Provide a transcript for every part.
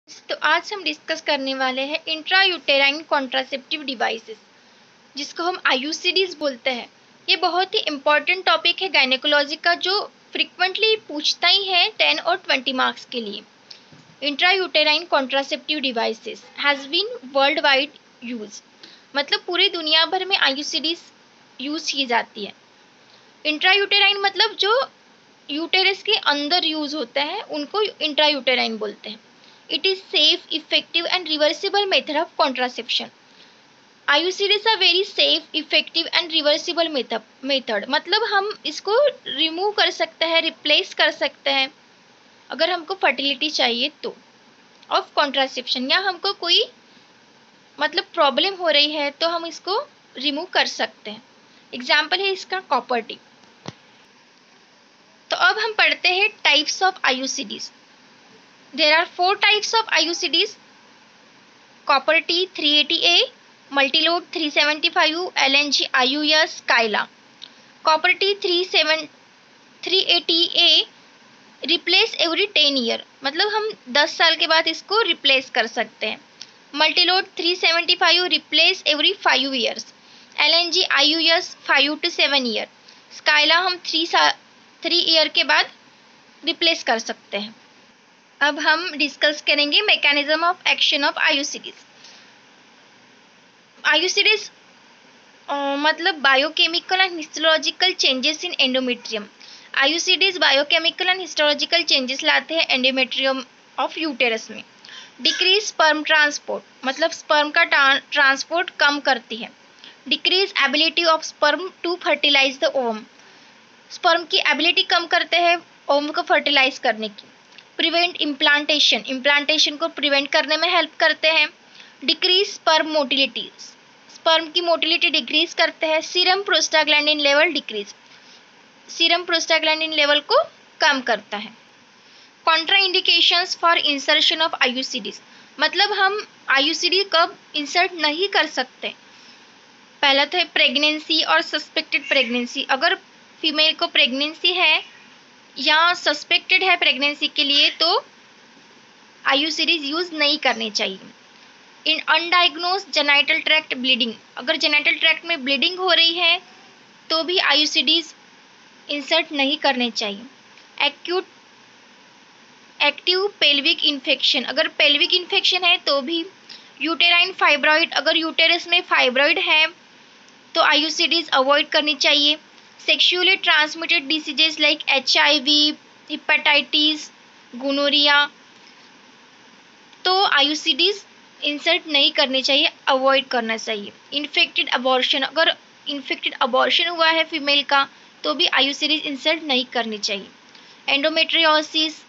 तो आज हम डिस्कस करने वाले हैं इंट्रायूटेराइन कॉन्ट्रासेप्टिव डिवाइसेस, जिसको हम आईयूसीडीज बोलते हैं। ये बहुत ही इम्पॉर्टेंट टॉपिक है गायनेकोलॉजी का, जो फ्रिक्वेंटली पूछता ही है 10 और 20 मार्क्स के लिए। Intrauterine contraceptive devices has been world wide use, मतलब पूरी दुनिया भर में आईयूसीडीज यूज की जाती है। इंट्रायूटेराइन मतलब जो यूटेरस के अंदर यूज होते हैं उनको इंट्रायूटेराइन बोलते हैं। It is safe, effective and reversible method of contraception. IUCDs are very safe, effective and reversible method. मतलब हम इसको रिमूव कर सकते हैं, रिप्लेस कर सकते हैं अगर हमको फर्टिलिटी चाहिए तो, ऑफ कॉन्ट्रासेप्शन, या हमको कोई मतलब प्रॉब्लम हो रही है तो हम इसको रिमूव कर सकते हैं। एग्जाम्पल है इसका कॉपर टी। तो अब हम पढ़ते हैं types of IUCDs. There are 4 types of IUCDs: copper T 380A, multilode 375U, LNG IUS, Skyla. Copper T 380A replace every 10 year, मतलब हम 10 साल के बाद इसको रिप्लेस कर सकते हैं। Multiload 375 replace every 5 years. LNG IUS 5 to 7 year. Scylla हम 3 ईयर के बाद रिप्लेस कर सकते हैं। अब हम डिस्कस करेंगे mechanism of action of IUCDs. IUCDs मतलब biochemical and histological changes in endometrium. IUCDs biochemical and histological changes लाते हैं एंडोमेट्रियम ऑफ यूटेरस में। डिक्रीज स्पर्म ट्रांसपोर्ट, मतलब स्पर्म का ट्रांसपोर्ट कम करती है। Decrease ability of sperm to fertilise the ovum, sperm की एबिलिटी कम करते हैं ओवम को फर्टिलाइज करने की। प्रिवेंट इम्प्लांटेशन, इम्प्लांटेशन को प्रिवेंट करने में हेल्प करते हैं। डिक्रीज स्पर्म मोटिलिटी, स्पर्म की मोटिलिटी डिक्रीज करते हैं। Serum prostaglandin level decrease, serum prostaglandin level को कम करता है। कॉन्ट्राइंडिकेशंस फॉर इंसर्शन ऑफ आईयूसीडीज, मतलब हम आईयूसीडी कब इंसर्ट नहीं कर सकते। पहला तो है प्रेगनेंसी और सस्पेक्टेड प्रेगनेंसी, अगर फीमेल को प्रेगनेंसी है या सस्पेक्टेड है प्रेगनेंसी के लिए तो आईयूसीडीज यूज नहीं करनी चाहिए। इन अनडायग्नोज्ड जेनाइटल ट्रैक्ट ब्लीडिंग, अगर जेनाइटल ट्रैक्ट में ब्लीडिंग हो रही है तो भी आईयूसीडीज इंसर्ट नहीं करने चाहिए। एक्टिव पेल्विक इन्फेक्शन, अगर पेल्विक इन्फेक्शन है तो भी। यूटेराइन फाइब्रॉइड, अगर यूटेरस में फाइब्रॉइड है तो आईयूसीडीज अवॉइड करनी चाहिए। Sexually transmitted diseases like HIV, hepatitis, gonorrhoea, तो आईयूसीडीज इंसर्ट नहीं करने चाहिए, अवॉइड करना चाहिए। इन्फेक्टेड अबॉर्शन, अगर इन्फेक्टेड अबॉर्शन हुआ है फीमेल का तो भी आईयूसीडीज इंसर्ट नहीं करनी चाहिए। एंडोमेट्रियोसिस,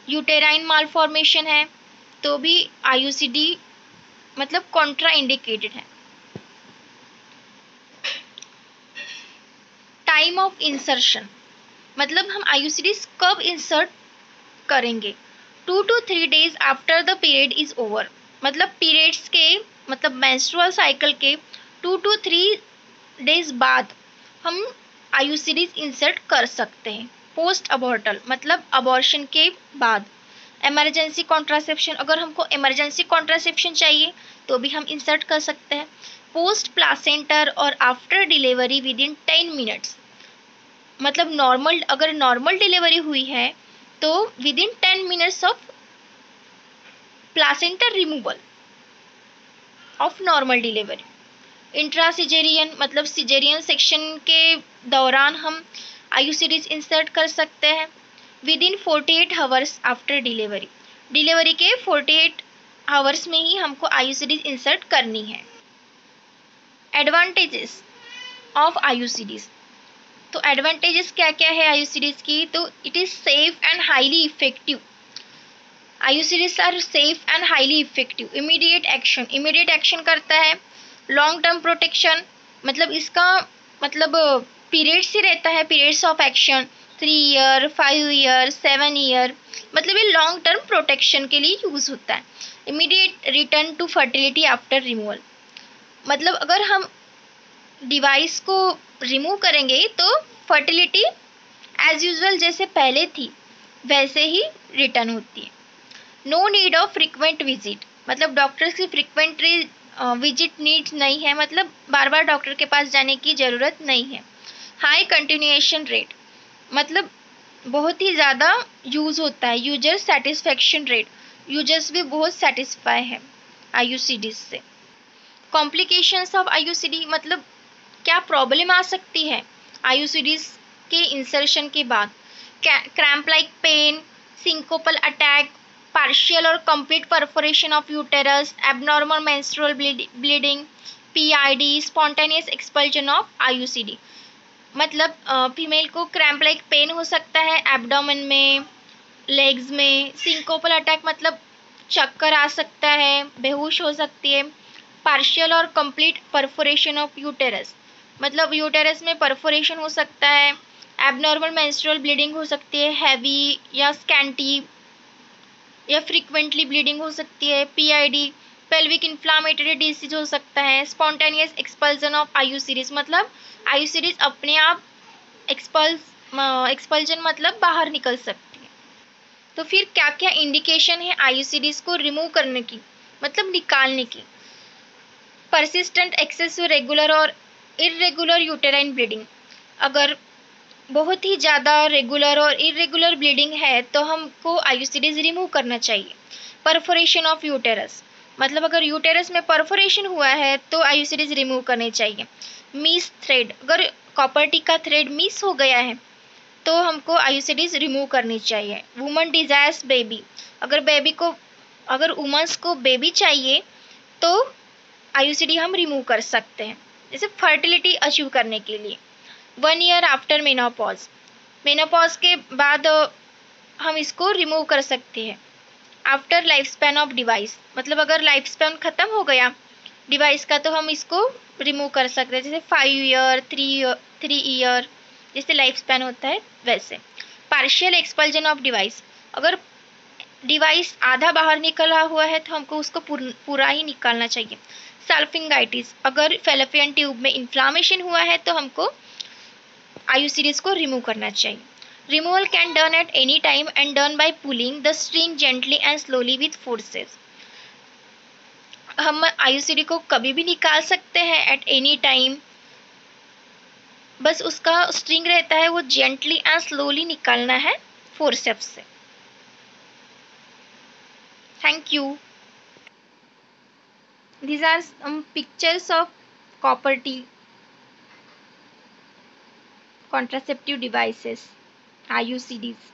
यूटेराइन मालफॉर्मेशन है तो भी आईयूसीडी मतलब कॉन्ट्रा इंडिकेटेड है। टाइम ऑफ इंसर्शन, मतलब हम आईयूसीडीज कब इंसर्ट करेंगे। 2 to 3 days after the period is over, मतलब पीरियड्स के मतलब मेंस्ट्रुअल साइकिल के 2 to 3 days बाद हम आईयूसीडीज इंसर्ट कर सकते हैं। पोस्ट अबॉर्टल, मतलब अबॉर्शन के बाद। इमरजेंसी कॉन्ट्रासेप्शन, अगर हमको इमरजेंसी कॉन्ट्रासेप्शन चाहिए तो भी हम इंसर्ट कर सकते हैं। पोस्ट प्लासेंटर और after delivery within 10 minutes, मतलब नॉर्मल, अगर नॉर्मल डिलीवरी हुई है तो within 10 minutes of placenta removal of normal delivery. Intracaesarean, मतलब सिजेरियन सेक्शन के दौरान हम आईयूसीडीज इंसर्ट कर सकते हैं। With in 48 hours after delivery, delivery के 48 आवर्स में ही हमको आईयूसीडीज इंसर्ट करनी है। एडवांटेजेस ऑफ आईयूसीडीज, तो एडवांटेजेस क्या क्या है आईयूसीडीज की, तो it is safe and highly effective. IUCDs are safe and highly effective. Immediate action, immediate action करता है। लॉन्ग टर्म प्रोटेक्शन, मतलब इसका मतलब पीरियड्स ही रहता है, periods of action 3 year, 5 year, 7 year, मतलब ये लॉन्ग टर्म प्रोटेक्शन के लिए यूज होता है। Immediate return to fertility after removal, मतलब अगर हम डिवाइस को रिमूव करेंगे तो फर्टिलिटी एज यूजुअल जैसे पहले थी वैसे ही रिटर्न होती है। No need of frequent visit, मतलब डॉक्टर की फ्रिक्वेंट विजिट नीड नहीं है, मतलब बार बार डॉक्टर के पास जाने की ज़रूरत नहीं है। हाई कंटिन्यूएशन रेट, मतलब बहुत ही ज़्यादा यूज़ होता है। यूजर सेटिस्फेक्शन रेट, यूजर्स भी बहुत सेटिस्फाई है आईयूसीडी से। कॉम्प्लिकेशंस ऑफ आईयूसीडी, मतलब क्या प्रॉब्लम आ सकती है आईयूसीडीज के इंसर्शन के बाद। Cramp like pain, syncopal attack, partial और complete perforation of uterus, abnormal menstrual bleeding, PID, spontaneous expulsion of IUCD. मतलब फीमेल को क्रैम्प लाइक पेन हो सकता है एब्डोमेन में, लेग्स में। सिंकोपल अटैक मतलब चक्कर आ सकता है, बेहोश हो सकती है। पार्शियल और कंप्लीट परफोरेशन ऑफ यूटेरस, मतलब यूटेरस में परफोरेशन हो सकता है। एबनॉर्मल मेंस्ट्रुअल ब्लीडिंग हो सकती है, हैवी या स्कैंटी या फ्रीक्वेंटली ब्लीडिंग हो सकती है। पीआईडी, पेल्विक इन्फ्लामेटरी डिसीज हो सकता है। स्पॉन्टेनियस एक्सपल्जन ऑफ आईयूसीडीज, मतलब आईयूसीडीज अपने आप एक्सपल्जन मतलब बाहर निकल सकती है। तो फिर क्या क्या इंडिकेशन है आईयूसीडीज को रिमूव करने की, मतलब निकालने की। परसिस्टेंट एक्सेसिव रेगुलर और इरेगुलर यूटेराइन ब्लीडिंग, अगर बहुत ही ज़्यादा रेगुलर और इरेगुलर ब्लीडिंग है तो हमको आईयूसीडीज रिमूव करना चाहिए। परफोरेशन ऑफ यूटेरस, मतलब अगर यूटेरस में परफोरेशन हुआ है तो आईयूसीडीज रिमूव करने चाहिए। मिस थ्रेड, अगर कॉपर टी का थ्रेड मिस हो गया है तो हमको आईयूसीडीज रिमूव करनी चाहिए। वुमन डिजायर्स बेबी, अगर वुमन्स को बेबी चाहिए तो आईयूसीडी हम रिमूव कर सकते हैं, जैसे फर्टिलिटी अचीव करने के लिए। 1 ईयर आफ्टर मेनोपॉज, मेनोपॉज के बाद हम इसको रिमूव कर सकते हैं। After life span of device, मतलब अगर लाइफ स्पैन ख़त्म हो गया डिवाइस का तो हम इसको रिमूव कर सकते हैं, जैसे 5 ईयर, 3 ईयर, जैसे लाइफ स्पैन होता है वैसे। पार्शियल एक्सपल्जन ऑफ डिवाइस, अगर डिवाइस आधा बाहर निकला हुआ है तो हमको उसको पूरा ही निकालना चाहिए। सल्फिंगाइटिस, अगर फेलोपियन ट्यूब में इन्फ्लामेशन हुआ है तो हमको आईयूसीडीज को रिमूव करना चाहिए। Removal can done at any time and done by pulling the string gently and slowly with forces, हम आईयूसीडी को कभी भी निकाल सकते हैं एट एनी टाइम, बस उसका स्ट्रिंग रहता है वो जेंटली एंड स्लोली निकालना है फोर्सेप्स से। Thank you. These are some pictures of copper T contraceptive devices, IUCDs.